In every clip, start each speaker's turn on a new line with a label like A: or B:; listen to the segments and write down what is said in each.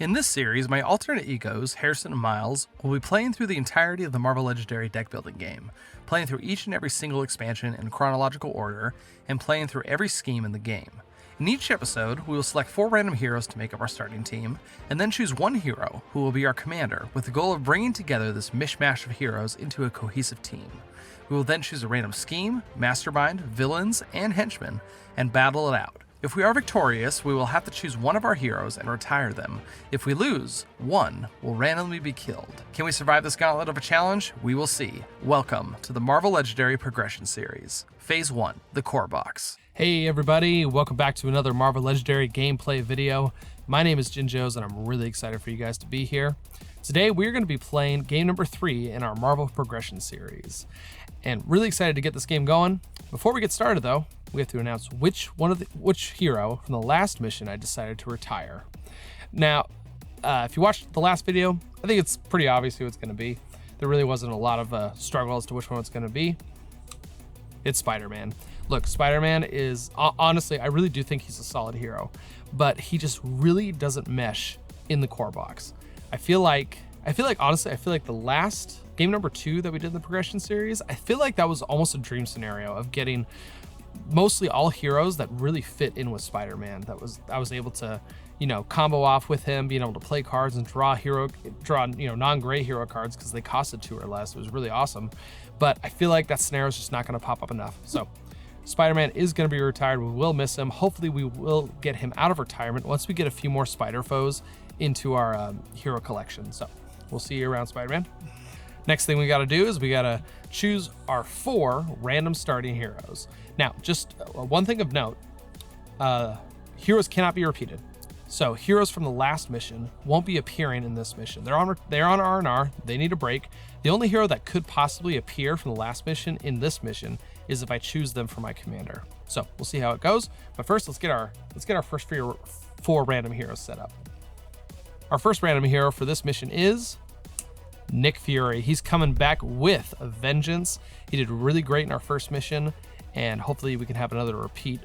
A: In this series, my alternate egos, Harrison and Miles, will be playing through the entirety of the Marvel Legendary deck building game, playing through each and every single expansion in chronological order, and playing through every scheme in the game. In each episode, we will select 4 random heroes to make up our starting team, and then choose one hero who will be our commander, with the goal of bringing together this mishmash of heroes into a cohesive team. We will then choose a random scheme, mastermind, villains, and henchmen, and battle it out. If we are victorious, we will have to choose one of our heroes and retire them. If we lose, one will randomly be killed. Can we survive this gauntlet of a challenge? We will see. Welcome to the Marvel Legendary Progression Series. Phase 1, the Core Box.
B: Hey everybody, welcome back to another Marvel Legendary gameplay video. My name is Jinjos and I'm really excited for you guys to be here. Today we're going to be playing game number 3 in our Marvel Progression Series. And really excited to get this game going. Before we get started though, we have to announce which hero from the last mission I decided to retire. Now, if you watched the last video, I think it's pretty obvious who it's going to be. There really wasn't a lot of struggle as to which one it's going to be. It's Spider-Man. Look, Spider-Man is, honestly, I really do think he's a solid hero, but he just really doesn't mesh in the core box. I feel like the last game number 2 that we did in the progression series, I feel like that was almost a dream scenario of getting mostly all heroes that really fit in with Spider-Man. I was able to, combo off with him, being able to play cards and draw non-gray hero cards because they costed 2 or less. It was really awesome. But I feel like that scenario is just not going to pop up enough. So Spider-Man is going to be retired. We will miss him. Hopefully we will get him out of retirement once we get a few more Spider foes into our hero collection. So we'll see you around, Spider-Man. Next thing we got to do is we got to choose our 4 random starting heroes. Now, just one thing of note, heroes cannot be repeated. So heroes from the last mission won't be appearing in this mission. They're on R&R. They need a break. The only hero that could possibly appear from the last mission in this mission is if I choose them for my commander. So we'll see how it goes. But first, let's get our first 4 random heroes set up. Our first random hero for this mission is Nick Fury. He's coming back with a vengeance. He did really great in our first mission, and hopefully we can have another repeat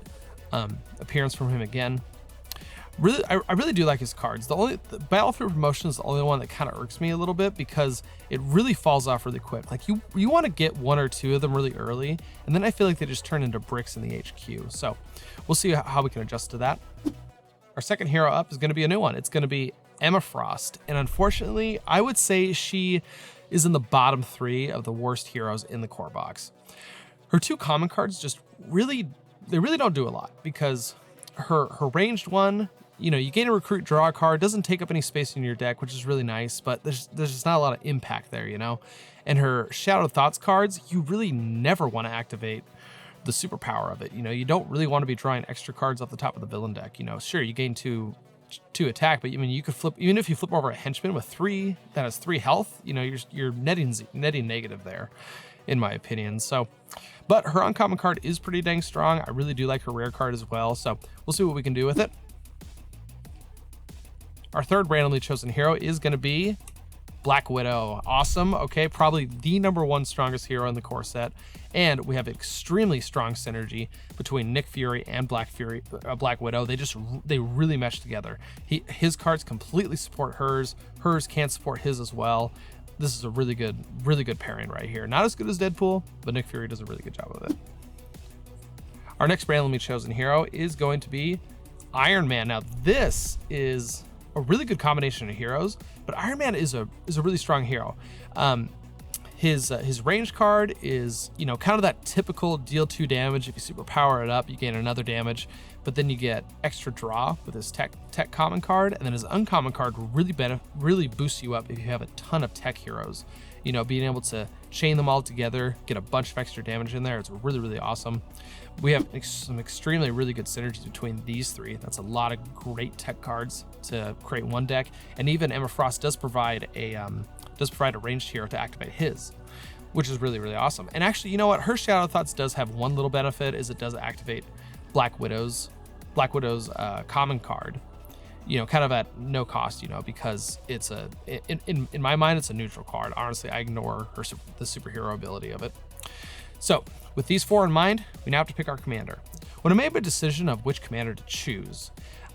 B: appearance from him again. I really do like his cards. The Battlefield Promotion is the only one that kind of irks me a little bit because it really falls off really quick. Like you want to get 1 or 2 of them really early, and then I feel like they just turn into bricks in the HQ. So we'll see how we can adjust to that. Our second hero up is going to be a new one. It's going to be Emma Frost, and unfortunately, I would say she is in the bottom 3 of the worst heroes in the core box. Her 2 common cards just really don't do a lot because her ranged one, you gain a recruit, draw a card, doesn't take up any space in your deck, which is really nice, but there's just not a lot of impact there, And her Shadowed Thoughts cards, you really never want to activate the superpower of it. You don't really want to be drawing extra cards off the top of the villain deck. Sure, you gain 2 attack, but you could flip, even if you flip over a henchman with 3 that has 3 health, you're netting negative there, in my opinion. So, but her uncommon card is pretty dang strong. I really do like her rare card as well. So we'll see what we can do with it. Our third randomly chosen hero is going to be Black Widow. Awesome. Okay, probably the number 1 strongest hero in the core set, and we have extremely strong synergy between Nick Fury and Black Widow. They really mesh together. His cards completely support hers. Hers can't support his as well. This is a really good pairing right here. Not as good as Deadpool, but Nick Fury does a really good job of it. Our next randomly chosen hero is going to be Iron Man. Now this is a really good combination of heroes, but Iron Man is a really strong hero. His range card is, kind of that typical deal 2 damage. If you super power it up, you gain another damage, but then you get extra draw with his tech common card, and then his uncommon card really boosts you up if you have a ton of tech heroes. Being able to chain them all together, get a bunch of extra damage in there, it's really, really awesome. We have some extremely really good synergies between these 3. That's a lot of great tech cards to create one deck, and even Emma Frost does provide a ranged hero to activate his, which is really, really awesome. And actually, you know what? Her Shadow Thoughts does have one little benefit, is it does activate Black Widow's common card, kind of at no cost, because it's in my mind, it's a neutral card. Honestly, I ignore the superhero ability of it. So with these 4 in mind, we now have to pick our commander. When I made my decision of which commander to choose,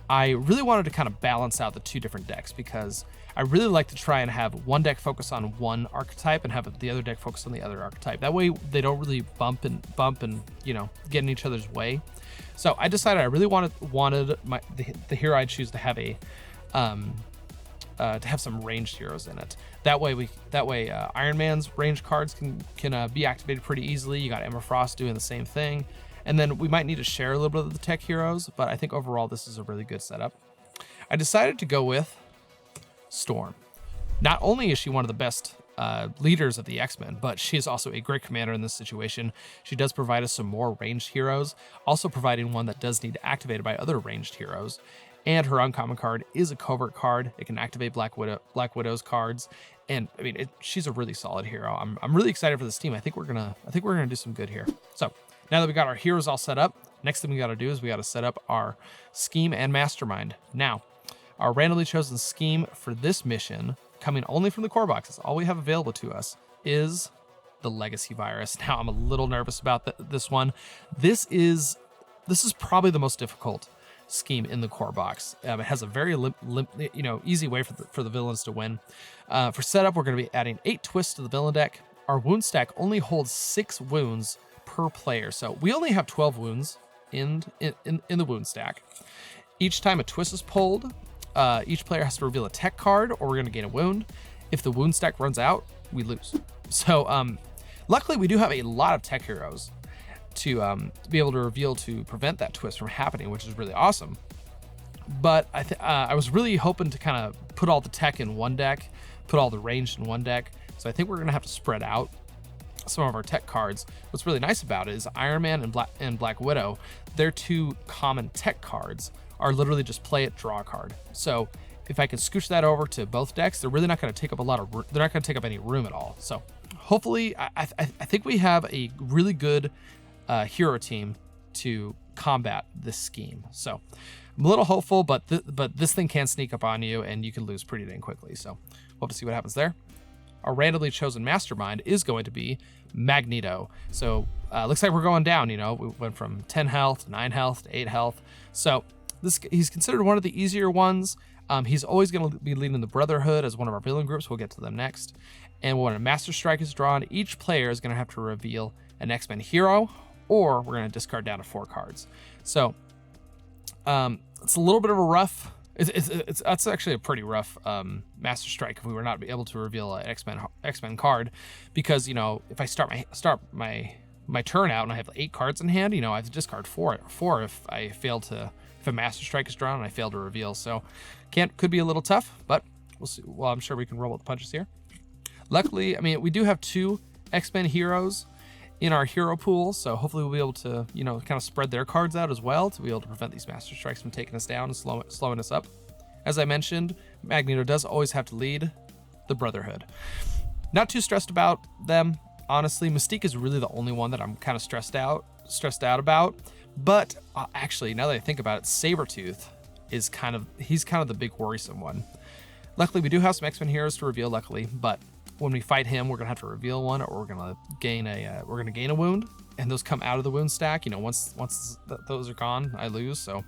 B: I really wanted to kind of balance out the two different decks because I really like to try and have one deck focus on one archetype and have the other deck focus on the other archetype. That way they don't really bump and get in each other's way. So I decided I really wanted the hero I'd choose to have some ranged heroes in it. That way Iron Man's ranged cards can be activated pretty easily. You got Emma Frost doing the same thing. And then we might need to share a little bit of the tech heroes, but I think overall this is a really good setup. I decided to go with Storm. Not only is she one of the best leaders of the X-Men, but she is also a great commander in this situation. She does provide us some more ranged heroes, also providing one that does need activated by other ranged heroes. And her uncommon card is a covert card. It can activate Black Widow's cards, and I mean she's a really solid hero. I'm really excited for this team. I think we're gonna do some good here. So now that we got our heroes all set up, next thing we got to do is we got to set up our scheme and mastermind. Now, our randomly chosen scheme for this mission, coming only from the core boxes, all we have available to us is the legacy virus. Now, I'm a little nervous about this one. This is probably the most difficult scheme in the core box. It has a very easy way for the villains to win. For setup, we're going to be adding 8 twists to the villain deck. Our wound stack only holds 6 wounds per player, so we only have 12 wounds in the wound stack. Each time a twist is pulled, each player has to reveal a tech card, or we're going to gain a wound. If the wound stack runs out, we lose. So luckily we do have a lot of tech heroes to be able to reveal to prevent that twist from happening, which is really awesome. But I was really hoping to kind of put all the tech in one deck, put all the ranged in one deck. So I think we're going to have to spread out some of our tech cards. What's really nice about it is Iron Man and Black Widow, their 2 common tech cards are literally just play it, draw a card. So if I can scooch that over to both decks, they're really not going to take up they're not going to take up any room at all. So hopefully, I think we have a really good hero team to combat this scheme. So I'm a little hopeful, but this thing can sneak up on you and you can lose pretty dang quickly. So we'll have to see what happens there. Our randomly chosen mastermind is going to be Magneto. So looks like we're going down. We went from 10 health to 9 health to 8 health. So he's considered one of the easier ones. He's always going to be leading the Brotherhood as one of our villain groups. We'll get to them next. And when a Master Strike is drawn, each player is going to have to reveal an X-Men hero, or we're going to discard down to 4 cards. So it's a little bit of a rough. That's actually a pretty rough Master Strike if we were not able to reveal an X-Men card, because if I start my turn out and I have 8 cards in hand, I have to discard 4 if a Master Strike is drawn and I fail to reveal. So could be a little tough, but we'll see. Well, I'm sure we can roll with the punches here. Luckily, we do have 2 X-Men heroes in our hero pool, so hopefully we'll be able to, kind of spread their cards out as well to be able to prevent these Master Strikes from taking us down and slowing us up. As I mentioned, Magneto does always have to lead the Brotherhood. Not too stressed about them, honestly. Mystique is really the only one that I'm kind of stressed out about. But actually, now that I think about it, Sabretooth is kind of the big worrisome one. Luckily, we do have some X-Men heroes to reveal, but when we fight him, we're gonna have to reveal one, or we're gonna gain a wound, and those come out of the wound stack. Once those are gone, I lose. So a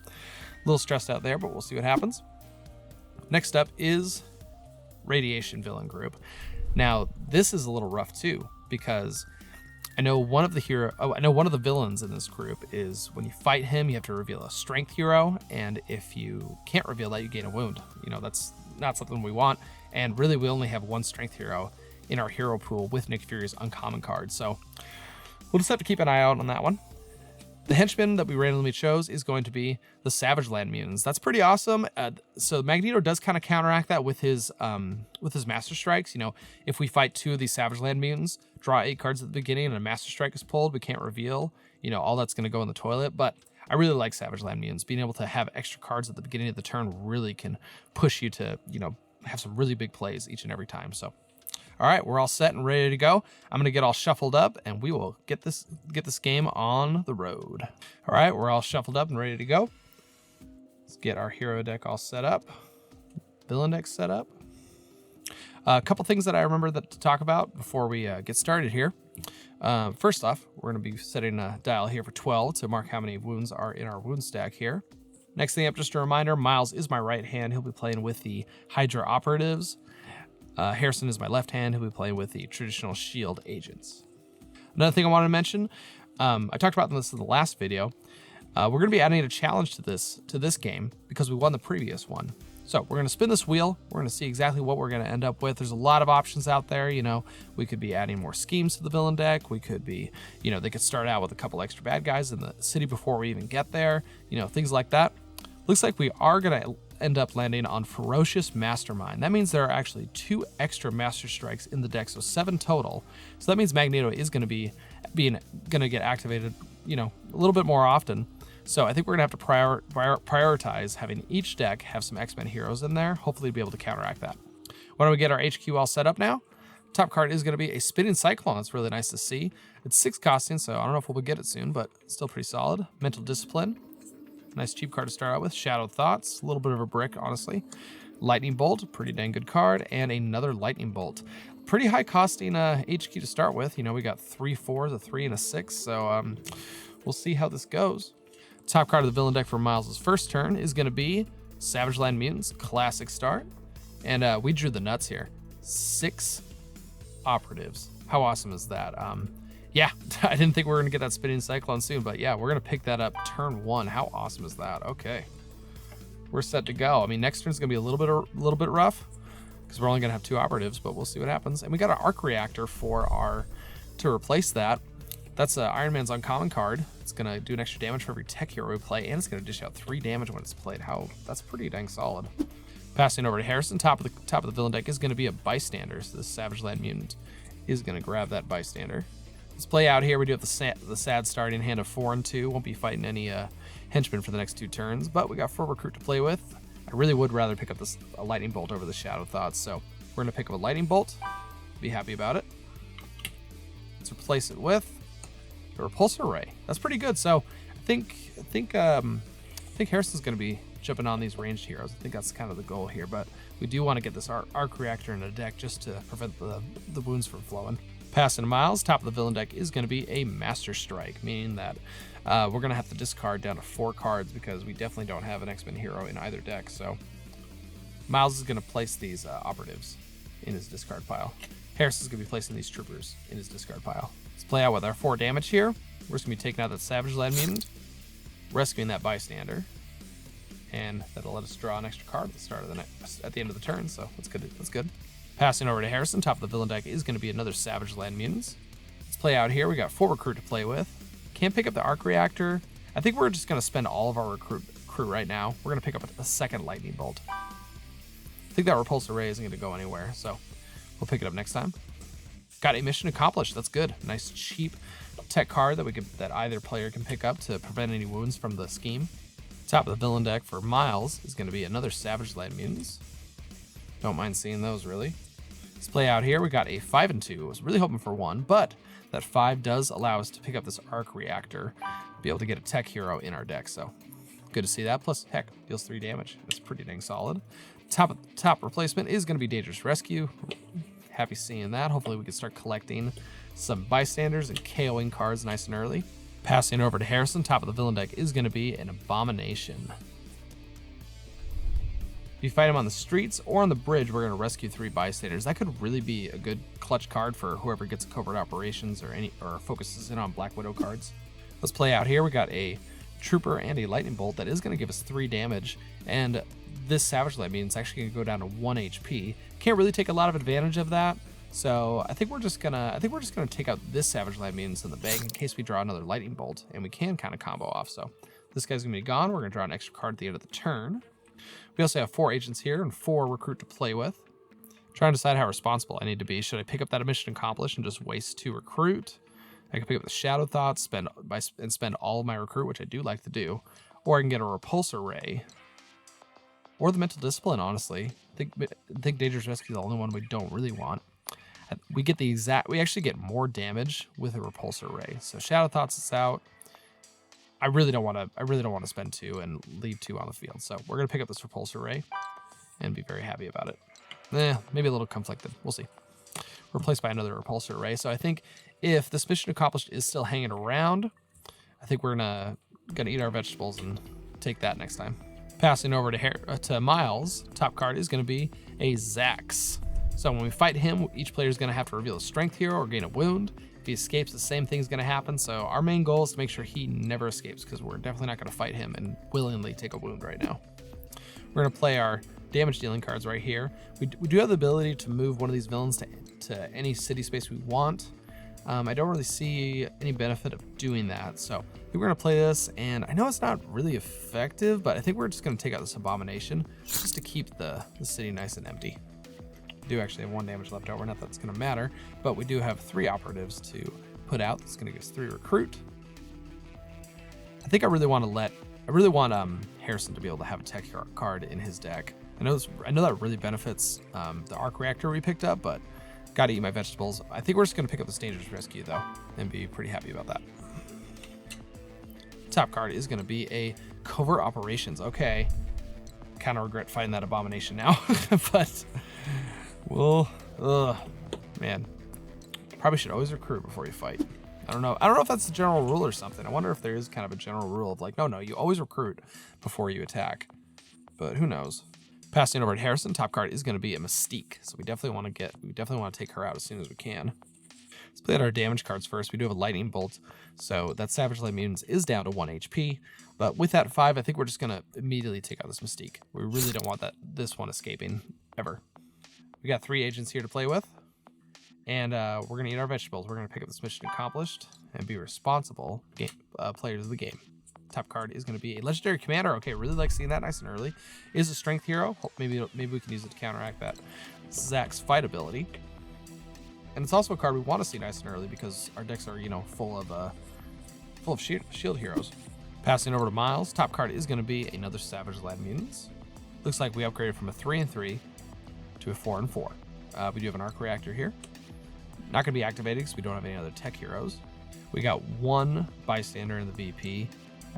B: little stressed out there, but we'll see what happens. Next up is Radiation Villain Group. Now this is a little rough too, because I know one of the villains in this group is when you fight him, you have to reveal a strength hero, and if you can't reveal that, you gain a wound. That's not something we want. And really, we only have 1 strength hero in our hero pool with Nick Fury's uncommon card. So we'll just have to keep an eye out on that one. The henchman that we randomly chose is going to be the Savage Land Mutants. That's pretty awesome. So Magneto does kind of counteract that with his Master Strikes. If we fight 2 of these Savage Land Mutants, draw 8 cards at the beginning, and a Master Strike is pulled, we can't reveal. All that's going to go in the toilet. But I really like Savage Land Mutants. Being able to have extra cards at the beginning of the turn really can push you to, have some really big plays each and every time. So, all right, we're all set and ready to go. I'm gonna get all shuffled up, and we will get this game on the road. All right, we're all shuffled up and ready to go. Let's get our hero deck all set up, villain deck set up. A couple things that I remember to talk about before we get started here. First off, we're gonna be setting a dial here for 12 to mark how many wounds are in our wound stack here. Next thing up, just a reminder, Miles is my right hand. He'll be playing with the Hydra operatives. Harrison is my left hand. He'll be playing with the traditional shield agents. Another thing I wanted to mention, I talked about this in the last video. We're going to be adding a challenge to this game because we won the previous one. So we're going to spin this wheel. We're going to see exactly what we're going to end up with. There's a lot of options out there. You know, we could be adding more schemes to the villain deck. We could be, you know, they could start out with a couple extra bad guys in the city before we even get there. You know, things like that. Looks like we are going to end up landing on Ferocious Mastermind. That means there are actually 2 extra Master Strikes in the deck, so 7 total. So that means Magneto is going to get activated, you know, a little bit more often. So I think we're going to have to prioritize having each deck have some X-Men heroes in there, hopefully to be able to counteract that. Why don't we get our HQ all set up now? Top card is going to be a Spinning Cyclone. That's really nice to see. It's 6 costing, so I don't know if we'll get it soon, but still pretty solid. Mental Discipline. Nice cheap card to start out with. Shadowed Thoughts. A little bit of a brick, honestly. Lightning Bolt. Pretty dang good card. And another Lightning Bolt. Pretty high costing HQ to start with. You know, we got 3 4s, a 3, and a 6, so we'll see how this goes. Top card of the villain deck for Miles' first turn is going to be Savage Land Mutants, classic start. And we drew the nuts here. 6 operatives. How awesome is that? Yeah, I didn't think we were going to get that Spinning Cyclone soon, but yeah, we're going to pick that up turn 1. How awesome is that? Okay. We're set to go. I mean, next turn's going to be a little bit rough because we're only going to have 2 operatives, but we'll see what happens. And we got an Arc Reactor to replace that. That's Iron Man's uncommon card. It's going to do an extra damage for every tech hero we play, and it's going to dish out 3 damage when it's played. That's pretty dang solid. Passing over to Harrison, top of the villain deck is going to be a Bystander. So the Savage Land Mutant is going to grab that Bystander. Let's play out here. We do have the sad starting hand of 4 and 2. Won't be fighting any henchmen for the next 2 turns, but we got 4 recruit to play with. I really would rather pick up a Lightning Bolt over the Shadow Thoughts, so we're going to pick up a Lightning Bolt. Be happy about it. Let's replace it with the Repulsor Ray. That's pretty good. So I think Harrison's going to be jumping on these ranged heroes. I think that's kind of the goal here, but we do want to get this Arc Reactor in the deck just to prevent the wounds from flowing. Passing to Miles, top of the villain deck is going to be a Master Strike, meaning that we're going to have to discard down to 4 cards because we definitely don't have an X-Men hero in either deck. So Miles is going to place these operatives in his discard pile. Harris is going to be placing these troopers in his discard pile. Let's play out with our 4 damage here. We're just going to be taking out that Savage Land Mutant, rescuing that Bystander, and that'll let us draw an extra card at the end of the turn, so that's good. That's good. Passing over to Harrison, top of the villain deck is going to be another Savage Land Mutants. Let's play out here. We got 4 recruit to play with. Can't pick up the Arc Reactor. I think we're just going to spend all of our crew right now. We're going to pick up a second Lightning Bolt. I think that Repulsor Ray isn't going to go anywhere, so we'll pick it up next time. Got a mission accomplished. That's good. Nice cheap tech card that either player can pick up to prevent any wounds from the scheme. Top of the villain deck for Miles is going to be another Savage Land Mutants. Don't mind seeing those, really. Let's play out here. We got a 5 and 2. I was really hoping for 1, but that 5 does allow us to pick up this Arc Reactor, be able to get a tech hero in our deck. So good to see that. Plus, heck, deals 3 damage. That's pretty dang solid. Top replacement is going to be Dangerous Rescue. Happy seeing that. Hopefully we can start collecting some Bystanders and KOing cards nice and early. Passing over to Harrison, top of the villain deck is going to be an Abomination. If you fight him on the streets or on the bridge, we're going to rescue 3 Bystanders. That could really be a good clutch card for whoever gets covert operations or focuses in on Black Widow cards. Let's play out here. We got a Trooper and a Lightning Bolt that is going to give us 3 damage, and this Savage Land means it's actually going to go down to 1 HP. Can't really take a lot of advantage of that, so I think we're just gonna take out this Savage Land Mutants in the bank in case we draw another Lightning Bolt, and we can kind of combo off. So this guy's gonna be gone. We're gonna draw an extra card at the end of the turn. We also have 4 agents here and 4 recruit to play with. Trying to decide how responsible I need to be. Should I pick up that mission accomplished and just waste 2 recruit? I can pick up the Shadow Thoughts, spend all of my recruit, which I do like to do, or I can get a Repulsor Ray. Or the Mental Discipline, honestly. I think Dangerous Rescue is the only one we don't really want. We actually get more damage with a Repulsor Ray. So Shadow Thoughts is out. I really don't want to spend 2 and leave 2 on the field. So we're gonna pick up this Repulsor Ray and be very happy about it. Maybe a little conflicted. We'll see. Replaced by another Repulsor Ray. So I think if this mission accomplished is still hanging around, I think we're gonna eat our vegetables and take that next time. Passing over to Miles, top card is going to be a Zax. So when we fight him, each player is going to have to reveal a strength hero or gain a wound. If he escapes, the same thing's going to happen. So our main goal is to make sure he never escapes, because we're definitely not going to fight him and willingly take a wound right now. We're going to play our damage dealing cards right here. We do have the ability to move one of these villains to any city space we want. I don't really see any benefit of doing that, so I think we're gonna play this, and I know it's not really effective, but I think we're just gonna take out this abomination just to keep the city nice and empty. We do actually have 1 damage left over, not that it's gonna matter, but we do have 3 operatives to put out. That's gonna give us 3 recruit. I think I really want Harrison to be able to have a tech card in his deck. I know that really benefits the arc reactor we picked up, but gotta eat my vegetables. I think we're just gonna pick up this dangerous rescue though, and be pretty happy about that. Top card is gonna be a covert operations. Okay, kind of regret fighting that abomination now, but well, man, probably should always recruit before you fight. I don't know if that's the general rule or something. I wonder if there is kind of a general rule of like, no, you always recruit before you attack, but who knows. Passing over to Harrison, top card is going to be a Mystique, so we definitely want to take her out as soon as we can. Let's play out our damage cards first. We do have a lightning bolt, so that Savage Light Mutants is down to 1 HP. But with that 5, I think we're just going to immediately take out this Mystique. We really don't want this one escaping ever. We got 3 agents here to play with, and we're going to eat our vegetables. We're going to pick up this mission accomplished and be responsible players of the game. Top card is going to be a legendary commander. Okay, really like seeing that nice and early. Is a strength hero. Maybe we can use it to counteract that Zax's fight ability. And it's also a card we want to see nice and early because our decks are, full of shield heroes. Passing over to Miles, top card is going to be another Savage Lad Mutants. Looks like we upgraded from a 3/3 to a 4/4. We do have an arc reactor here. Not going to be activated because we don't have any other tech heroes. We got 1 bystander in the VP.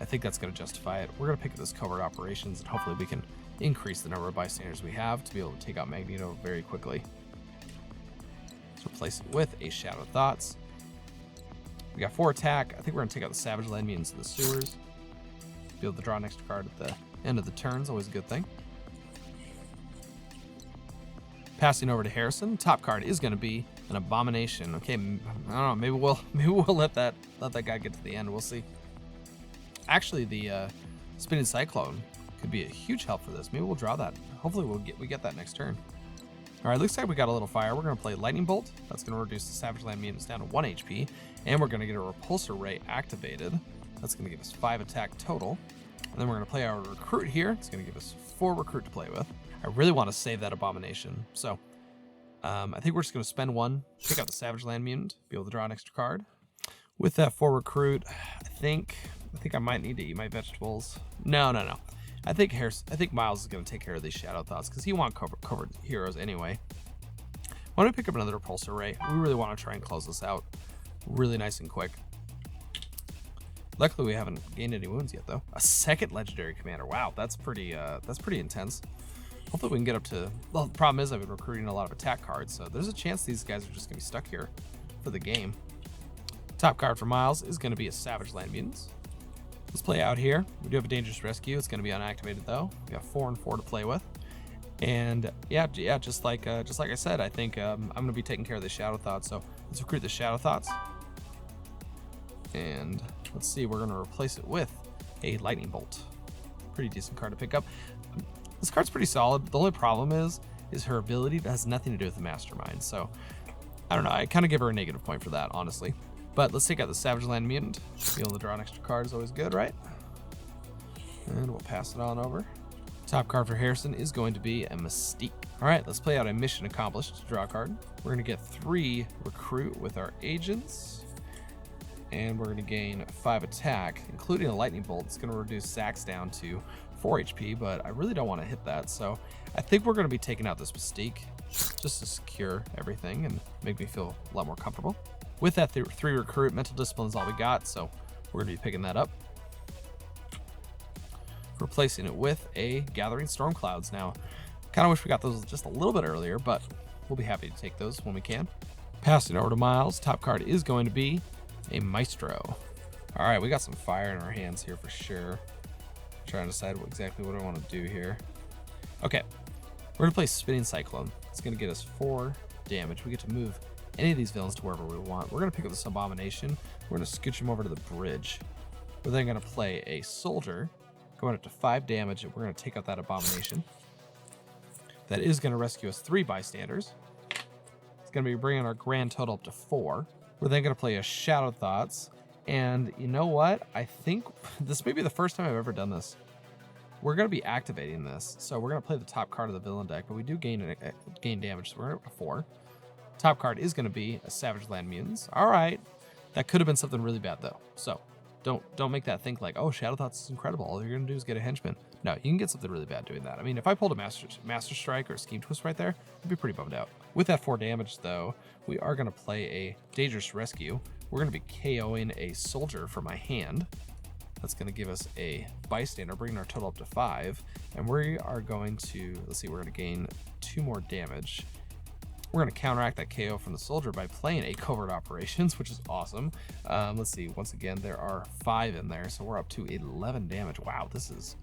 B: I think that's going to justify it. We're going to pick up this covert operations, and hopefully we can increase the number of bystanders we have to be able to take out Magneto very quickly. Let's replace it with a Shadow Thoughts. We got 4 attack. I think we're going to take out the Savage Land Mutants in the sewers. Be able to draw an extra card at the end of the turn is always a good thing. Passing over to Harrison, top card is going to be an Abomination. Okay, I don't know. Maybe we'll let that guy get to the end. We'll see. Actually, the Spinning Cyclone could be a huge help for this. Maybe we'll draw that. Hopefully we get that next turn. All right, looks like we got a little fire. We're going to play Lightning Bolt. That's going to reduce the Savage Land Mutants down to 1 HP. And we're going to get a Repulsor Ray activated. That's going to give us 5 attack total. And then we're going to play our Recruit here. It's going to give us 4 Recruit to play with. I really want to save that Abomination. So I think we're just going to spend 1, pick out the Savage Land Mutant, be able to draw an extra card. With that 4 Recruit, I think I might need to eat my vegetables. No. I think Miles is going to take care of these Shadow Thoughts because he wants covered heroes anyway. Why don't we pick up another Repulsor Ray? We really want to try and close this out really nice and quick. Luckily, we haven't gained any wounds yet, though. A second Legendary Commander. Wow, that's pretty intense. Hopefully, we can get up to... Well, the problem is I've been recruiting a lot of attack cards, so there's a chance these guys are just going to be stuck here for the game. Top card for Miles is going to be a Savage Land Mutants. Let's play out here. We do have a Dangerous Rescue. It's going to be unactivated, though. We got 4 and 4 to play with. And yeah, just like I said, I think I'm going to be taking care of the Shadow Thoughts. So let's recruit the Shadow Thoughts. And let's see, we're going to replace it with a Lightning Bolt. Pretty decent card to pick up. This card's pretty solid. The only problem is her ability that has nothing to do with the Mastermind. So I don't know. I kind of give her a negative point for that, honestly. But let's take out the Savage Land Mutant. Being able to draw an extra card is always good, right? And we'll pass it on over. Top card for Harrison is going to be a Mystique. All right, let's play out a mission accomplished to draw a card. We're going to get 3 recruit with our agents. And we're going to gain 5 attack, including a Lightning Bolt. It's going to reduce Zax down to 4 HP, but I really don't want to hit that. So I think we're going to be taking out this Mystique just to secure everything and make me feel a lot more comfortable. With that 3 recruit, Mental Discipline is all we got, so we're going to be picking that up. Replacing it with a Gathering Storm Clouds. Now, kind of wish we got those just a little bit earlier, but we'll be happy to take those when we can. Passing over to Miles, top card is going to be a Maestro. All right, we got some fire in our hands here for sure. Trying to decide exactly what I want to do here. Okay, we're gonna play Spinning Cyclone. It's gonna get us 4 damage. We get to move any of these villains to wherever we want. We're gonna pick up this Abomination. We're gonna scooch him over to the bridge. We're then gonna play a Soldier, going up to 5 damage, and we're gonna take out that Abomination. That is gonna rescue us 3 bystanders. It's gonna be bringing our grand total up to 4. We're then gonna play a Shadow Thoughts. And you know what? I think this may be the first time I've ever done this. We're going to be activating this. So we're going to play the top card of the villain deck, but we do gain damage, so we're up to 4. Top card is going to be a Savage Land Mutants. All right. That could have been something really bad, though. So don't make that think like, oh, Shadow Thoughts is incredible. All you're going to do is get a Henchman. No, you can get something really bad doing that. I mean, if I pulled a Master Strike or a Scheme Twist right there, I'd be pretty bummed out. With that 4 damage, though, we are going to play a Dangerous Rescue. We're going to be KOing a Soldier from my hand. That's going to give us a Bystander, bringing our total up to 5. And we are going to, let's see, we're going to gain 2 more damage. We're going to counteract that KO from the Soldier by playing a Covert Operations, which is awesome. Let's see, once again, there are 5 in there, so we're up to 11 damage. Wow, this is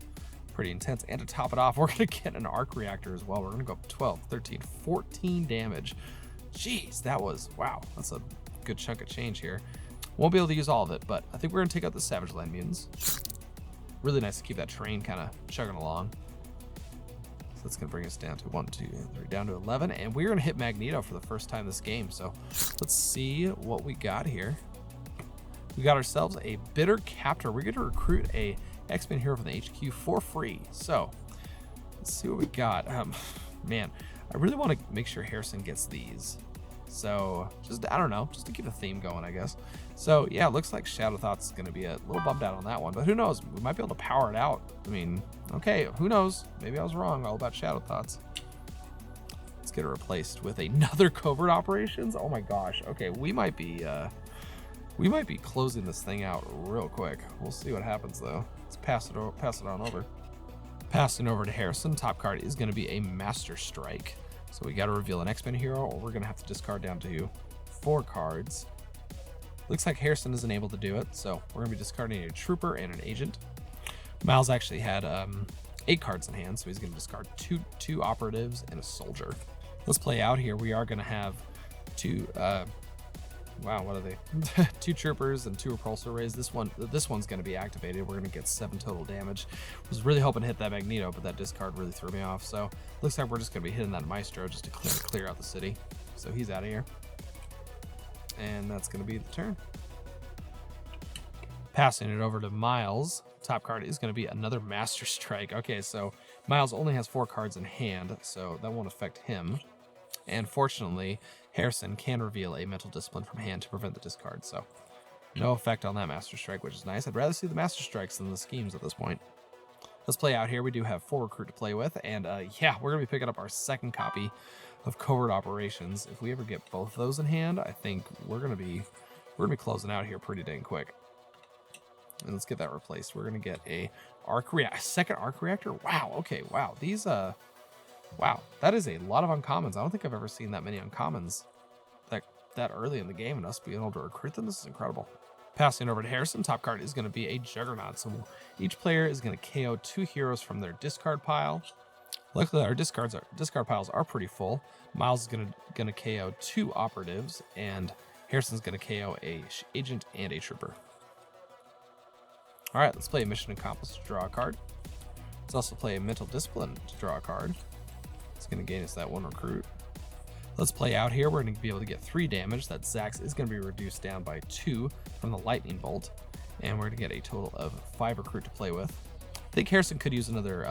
B: pretty intense. And to top it off, we're going to get an Arc Reactor as well. We're going to go up 12, 13, 14 damage. Jeez, that was, wow, that's a good chunk of change here. Won't be able to use all of it, but I think we're gonna take out the Savage Land Mutants. Really nice to keep that train kind of chugging along. So that's gonna bring us down to 1, 2, 3, down to 11, and we're gonna hit Magneto for the first time this game. So let's see what we got here. We got ourselves a Bitter Captor. We're gonna recruit a X-Men hero from the HQ for free. So let's see what we got. Man, I really want to make sure Harrison gets these. So just, I don't know, just to keep the theme going, I guess. So yeah, it looks like Shadow Thoughts is going to be a little bummed out on that one, but who knows? We might be able to power it out. I mean, okay, who knows? Maybe I was wrong all about Shadow Thoughts. Let's get it replaced with another Covert Operations. Oh my gosh. Okay, we might be closing this thing out real quick. We'll see what happens though. Let's pass it on over. Passing over to Harrison. Top card is going to be a Master Strike. So we got to reveal an X-Men hero, or we're going to have to discard down to 4 cards. Looks like Harrison isn't able to do it, so we're going to be discarding a Trooper and an Agent. Miles actually had 8 cards in hand, so he's going to discard two Operatives and a Soldier. Let's play out here. We are going to have 2, wow, what are they? 2 Troopers and 2 Repulsor Rays. This one's going to be activated. We're going to get 7 total damage. Was really hoping to hit that Magneto, but that discard really threw me off. So looks like we're just going to be hitting that Maestro just to clear out the city. So he's out of here. And that's going to be the turn. Passing it over to Miles. Top card is going to be another Master Strike. Okay, so Miles only has 4 cards in hand, so that won't affect him. And fortunately, Harrison can reveal a Mental Discipline from hand to prevent the discard, so no effect on that Master Strike, which is nice. I'd rather see the Master Strikes than the schemes at this point. Let's play out here. We do have 4 Recruit to play with, and yeah, we're going to be picking up our 2nd copy of Covert Operations. If we ever get both of those in hand, I think we're going to be closing out here pretty dang quick. And let's get that replaced. We're going to get a 2nd Arc Reactor. Wow, okay, wow. These, wow, that is a lot of uncommons. I don't think I've ever seen that many uncommons that early in the game, and us being able to recruit them. This is incredible. Passing over to Harrison, top card is going to be a Juggernaut. So each player is going to KO 2 heroes from their discard pile. Luckily, our discard piles are pretty full. Miles is going to KO 2 Operatives, and Harrison's going to KO a Agent and a Trooper. All right, let's play a Mission Accomplished to draw a card. Let's also play a Mental Discipline to draw a card. It's going to gain us that 1 recruit. Let's play out here. We're going to be able to get 3 damage. That Zax is going to be reduced down by 2 from the Lightning Bolt. And we're going to get a total of 5 recruit to play with. I think Harrison could use another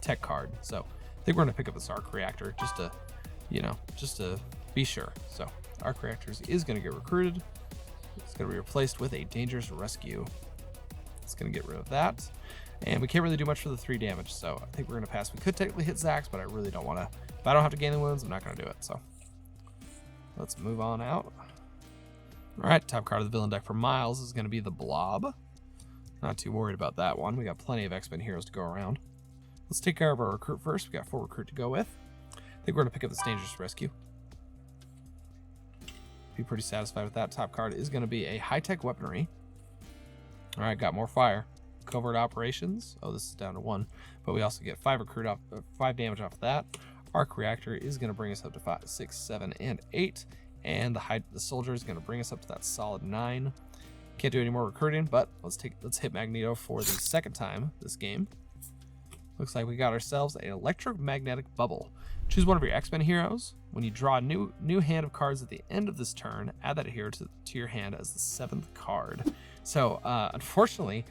B: tech card. So I think we're going to pick up this Arc Reactor just to, just to be sure. So Arc Reactors is going to get recruited. It's going to be replaced with a Dangerous Rescue. It's going to get rid of that. And we can't really do much for the 3 damage, so I think we're going to pass. We could technically hit Zax, but I really don't want to. If I don't have to gain the wounds, I'm not going to do it. So let's move on out. All right, top card of the villain deck for Miles is going to be the Blob. Not too worried about that one. We got plenty of X-Men heroes to go around. Let's take care of our recruit first. We got 4 recruit to go with. I think we're going to pick up this Dangerous Rescue. Be pretty satisfied with that. Top card is going to be a High-Tech Weaponry. All right, got more fire. covert operations. Oh, this is down to 1, but we also get 5 damage off of that. Arc reactor is going to bring us up to 5, 6, 7, and 8, and the soldier is going to bring us up to that solid 9. Can't do any more recruiting, but let's hit Magneto for the second time this game. Looks like we got ourselves an electromagnetic bubble. Choose one of your X-Men heroes. When you draw a new hand of cards at the end of this turn, add that hero to your hand as the 7th card. So unfortunately,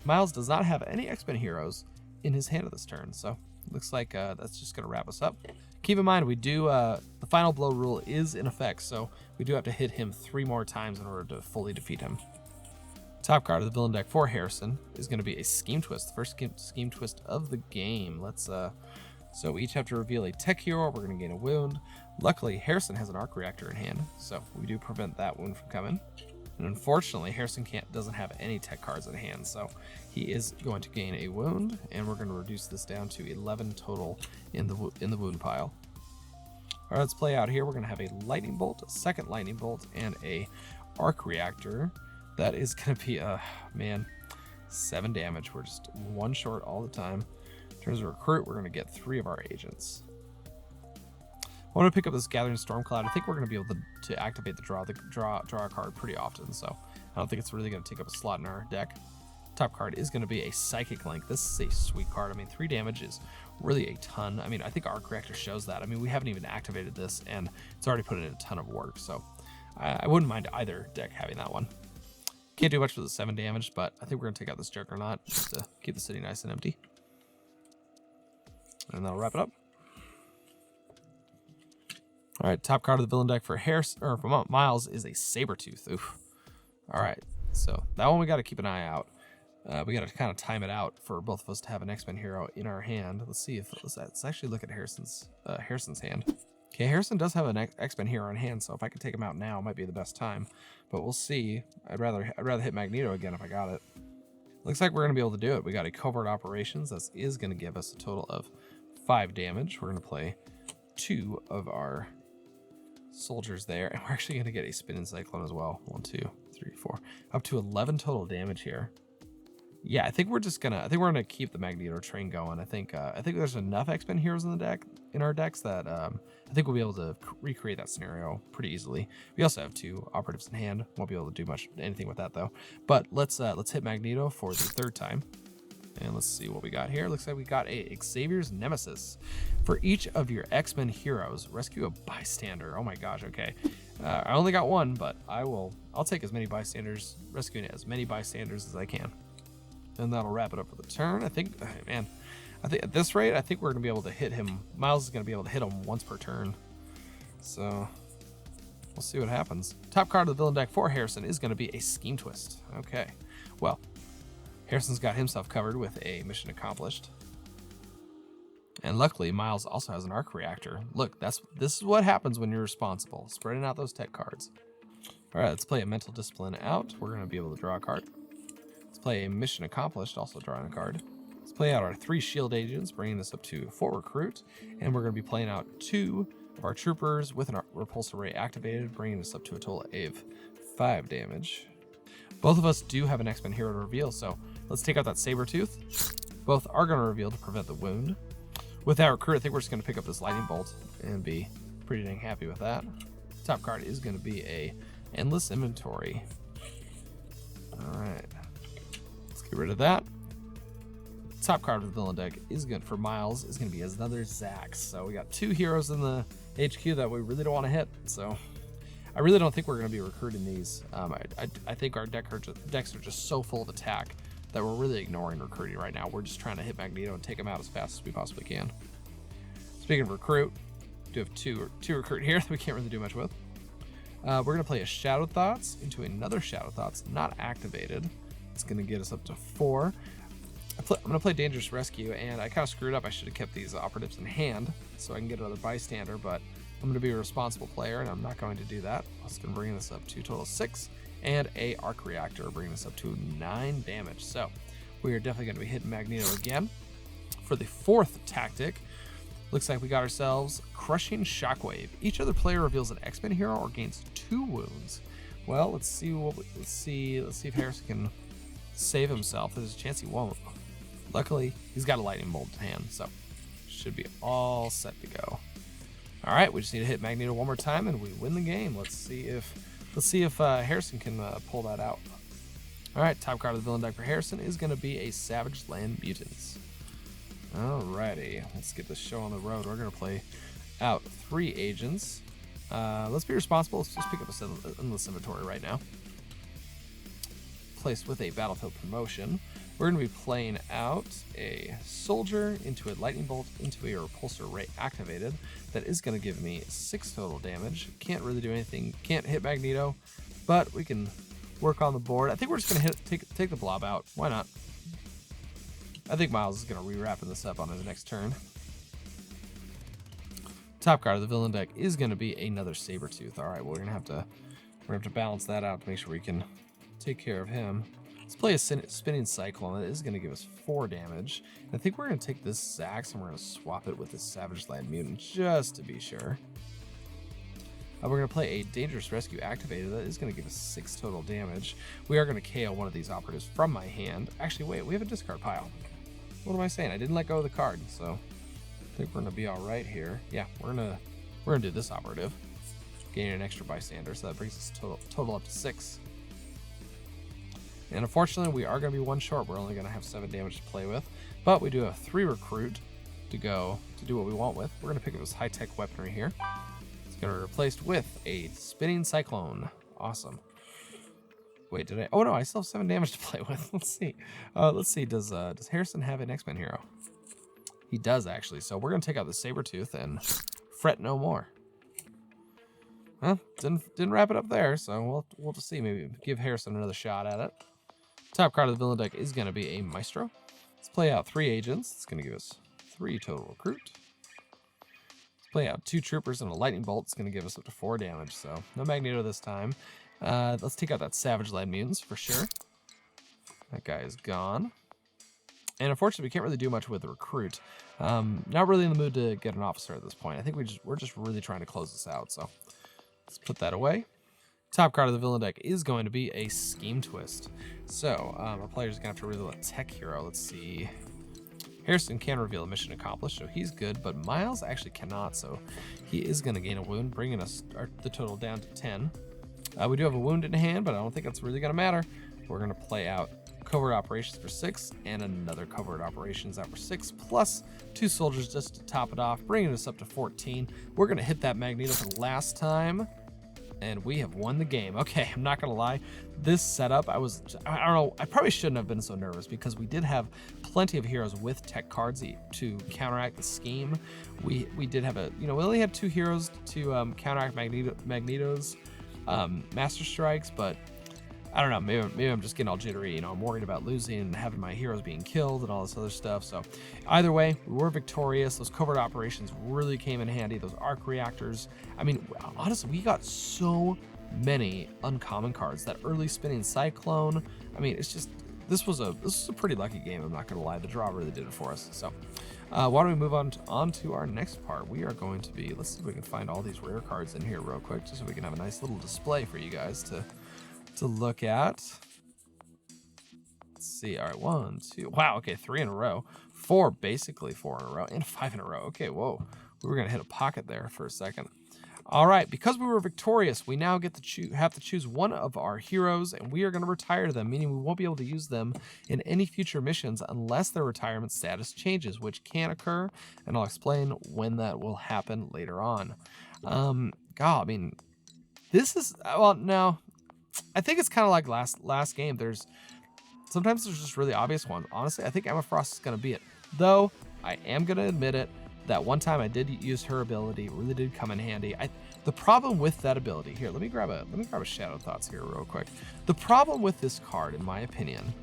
B: Miles does not have any X-Men heroes in his hand at this turn. So looks like that's just going to wrap us up. Keep in mind, we do the final blow rule is in effect, so we do have to hit him 3 more times in order to fully defeat him. Top card of the villain deck for Harrison is going to be a Scheme Twist, the first scheme twist of the game. So we each have to reveal a tech hero. We're going to gain a wound. Luckily, Harrison has an arc reactor in hand, so we do prevent that wound from coming. And unfortunately, Harrison doesn't have any tech cards in hand, so he is going to gain a wound, and we're going to reduce this down to 11 total in the wound pile. All right, let's play out here. We're going to have a lightning bolt, a second lightning bolt, and a arc reactor. That is going to be 7 damage. We're just 1 short all the time. In terms of recruit, we're going to get 3 of our agents. I want to pick up this Gathering Stormcloud. I think we're going to be able to activate the draw a card pretty often, so I don't think it's really going to take up a slot in our deck. Top card is going to be a Psychic Link. This is a sweet card. I mean, 3 damage is really a ton. I mean, I think Arc Reactor shows that. I mean, we haven't even activated this, and it's already put in a ton of work, so I wouldn't mind either deck having that one. Can't do much for the 7 damage, but I think we're going to take out this Juggernaut just to keep the city nice and empty. And that'll wrap it up. All right, top card of the villain deck for Miles is a Sabretooth. Oof. All right, so that one we got to keep an eye out. We got to kind of time it out for both of us to have an X-Men hero in our hand. Let's actually look at Harrison's hand. Okay, Harrison does have an X-Men hero in hand, so if I could take him out now, it might be the best time. But we'll see. I'd rather hit Magneto again if I got it. Looks like we're going to be able to do it. We got a covert operations. That is going to give us a total of 5 damage. We're going to play 2 of our soldiers there, and we're actually going to get a spinning cyclone as well. 1, 2, 3, 4, up to 11 total damage here. Yeah, I think we're gonna keep the Magneto train going. I think there's enough X-Men heroes in our decks that I think we'll be able to recreate that scenario pretty easily. We also have 2 operatives in hand. Won't be able to do anything with that though. But let's hit Magneto for the 3rd time. And let's see what we got here. Looks like we got a Xavier's Nemesis. For each of your X-Men heroes, rescue a bystander. Oh my gosh, okay. I only got 1, but I'll take as many bystanders, rescuing as many bystanders as I can. And that'll wrap it up for the turn. I think at this rate, I think we're gonna be able to hit him. Miles is gonna be able to hit him once per turn. So we'll see what happens. Top card of the villain deck for Harrison is gonna be a Scheme Twist. Okay, well, Harrison's got himself covered with a mission accomplished. And luckily, Miles also has an arc reactor. Look, this is what happens when you're responsible, spreading out those tech cards. All right, let's play a mental discipline out. We're gonna be able to draw a card. Let's play a mission accomplished, also drawing a card. Let's play out our 3 shield agents, bringing us up to 4 recruit. And we're gonna be playing out 2 of our troopers with an repulsor ray activated, bringing us up to a total of 5 damage. Both of us do have an X-Men hero to reveal, so let's take out that Sabretooth. Both are gonna reveal to prevent the wound. With that recruit, I think we're just going to pick up this lightning bolt and be pretty dang happy with that. Top card is going to be a endless inventory. All right, let's get rid of that. Top card of the villain deck is good for Miles is going to be another Zax. So we got 2 heroes in the HQ that we really don't want to hit. So I really don't think we're going to be recruiting these. I think our decks are just so full of attack that we're really ignoring recruiting right now. We're just trying to hit Magneto and take him out as fast as we possibly can. Speaking of recruit, we do have two recruit here that we can't really do much with. We're going to play a Shadow Thoughts into another Shadow Thoughts, not activated. It's going to get us up to 4. I'm going to play Dangerous Rescue, and I kind of screwed up. I should have kept these operatives in hand so I can get another bystander, but I'm going to be a responsible player, and I'm not going to do that. I'm just going to bring this up to a total of 6. And a arc reactor, bringing us up to 9 damage. So we are definitely going to be hitting Magneto again. For the 4th tactic, looks like we got ourselves Crushing Shockwave. Each other player reveals an X-Men hero or gains 2 wounds. Well, let's see if Harrison can save himself. There's a chance he won't. Luckily, he's got a lightning bolt in hand, so should be all set to go. All right, we just need to hit Magneto one more time, and we win the game. Let's see if Harrison can pull that out. All right, top card of the villain deck for Harrison is going to be a Savage Land Mutants. Alrighty, let's get this show on the road. We're going to play out 3 agents. Let's be responsible. Let's just pick up a endless inventory right now. Placed with a battlefield promotion. We're going to be playing out a soldier into a lightning bolt into a repulsor ray activated. That is going to give me 6 total damage. Can't really do anything. Can't hit Magneto, but we can work on the board. I think we're just going to take the blob out. Why not? I think Miles is going to re-wrapping this up on his next turn. Top card of the villain deck is going to be another Sabretooth. All right, well, we're gonna have to balance that out to make sure we can take care of him. Let's play a spinning cyclone. That is going to give us 4 damage. And I think we're going to take this Zax and we're going to swap it with this Savage Land Mutant just to be sure. We're going to play a Dangerous Rescue activated. That is going to give us 6 total damage. We are going to KO one of these operatives from my hand. Actually, wait, we have a discard pile. What am I saying? I didn't let go of the card, so I think we're going to be all right here. Yeah, we're gonna do this operative, gaining an extra bystander, so that brings us total up to 6. And unfortunately, we are going to be 1 short. We're only going to have 7 damage to play with, but we do have 3 recruit to go to do what we want with. We're going to pick up this high-tech weaponry here. It's going to be replaced with a spinning cyclone. Awesome. Wait, did I? Oh no, I still have 7 damage to play with. Let's see. Does Harrison have an X-Men hero? He does actually. So we're gonna take out the Sabretooth and fret no more. Huh? Didn't wrap it up there. So we'll just see. Maybe give Harrison another shot at it. Top card of the villain deck is gonna be a Maestro. Let's play out 3 agents. It's gonna give us 3 total recruit. Let's play out 2 troopers and a lightning bolt. It's gonna give us up to 4 damage. So no Magneto this time. Let's take out that Savage Land Mutants for sure. That guy is gone. And unfortunately, we can't really do much with the recruit. Not really in the mood to get an officer at this point. I think we're just really trying to close this out. So let's put that away. Top card of the villain deck is going to be a Scheme Twist. So our player's gonna have to reveal a tech hero. Let's see. Harrison can reveal a mission accomplished, so he's good, but Miles actually cannot, so he is going to gain a wound, bringing us the total down to 10. We do have a wound in hand, but I don't think that's really going to matter. We're going to play out covert operations for 6 and another covert operations out for 6, plus 2 soldiers just to top it off, bringing us up to 14. We're going to hit that Magneto for the last time, and we have won the game. Okay, I'm not going to lie. This setup, I don't know, I probably shouldn't have been so nervous because we did have plenty of heroes with tech cards to counteract the scheme. We did have we only had 2 heroes to counteract Magneto's Master Strikes, but I don't know, maybe I'm just getting all jittery. I'm worried about losing and having my heroes being killed and all this other stuff. So either way, we were victorious. Those covert operations really came in handy. Those arc reactors. I mean, honestly, we got so many uncommon cards. That early spinning cyclone. I mean, it's just this was a pretty lucky game. I'm not gonna lie. The draw really did it for us. So why don't we move on to our next part? We are going to be, let's see if we can find all these rare cards in here real quick, just so we can have a nice little display for you guys to look at. Let's see. All right, 1, 2. Wow. Okay, 3 in a row. 4, basically 4 in a row, and 5 in a row. Okay, whoa. We were gonna hit a pocket there for a second. All right, because we were victorious, we now get to have to choose one of our heroes, and we are going to retire them, meaning we won't be able to use them in any future missions unless their retirement status changes, which can occur, and I'll explain when that will happen later on. God, I mean, this is, well, no, I think it's kind of like last game. Sometimes there's just really obvious ones. Honestly, I think Emma Frost is going to be it, though I am going to admit it. That one time I did use her ability, it really did come in handy. The problem with that ability here, let me grab a Shadow Thoughts here real quick. The problem with this card, in my opinion,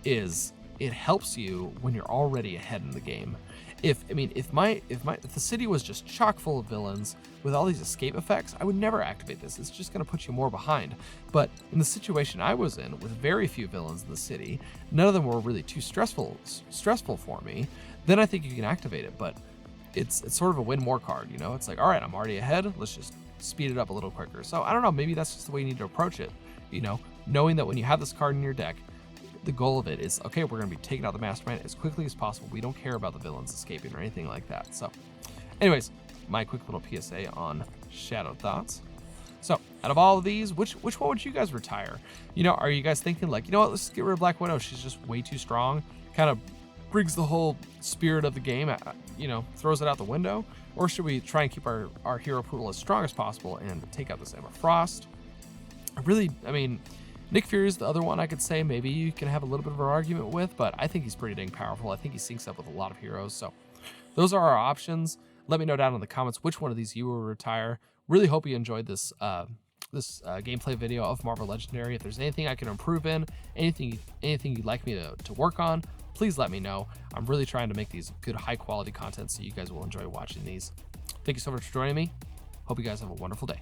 B: is it helps you when you're already ahead in the game. If the city was just chock full of villains with all these escape effects, I would never activate this. It's just going to put you more behind. But in the situation I was in, with very few villains in the city, none of them were really too stressful for me, then I think you can activate it. But it's sort of a win more card, It's like, all right, I'm already ahead. Let's just speed it up a little quicker. So I don't know, maybe that's just the way you need to approach it, knowing that when you have this card in your deck, the goal of it is, okay, we're going to be taking out the Mastermind as quickly as possible. We don't care about the villains escaping or anything like that. So anyways, my quick little PSA on Shadow Thoughts. So out of all of these, which one would you guys retire? You know, are you guys thinking like, you know what, let's get rid of Black Widow. She's just way too strong. Kind of brings the whole spirit of the game, you know, throws it out the window. Or should we try and keep our hero pool as strong as possible and take out this Emma Frost? I mean, Nick Fury is the other one I could say maybe you can have a little bit of an argument with, but I think he's pretty dang powerful. I think he syncs up with a lot of heroes. So those are our options. Let me know down in the comments which one of these you will retire. Really hope you enjoyed this gameplay video of Marvel Legendary. If there's anything I can improve in, anything you'd like me to work on, please let me know. I'm really trying to make these good, high quality content so you guys will enjoy watching these. Thank you so much for joining me. Hope you guys have a wonderful day.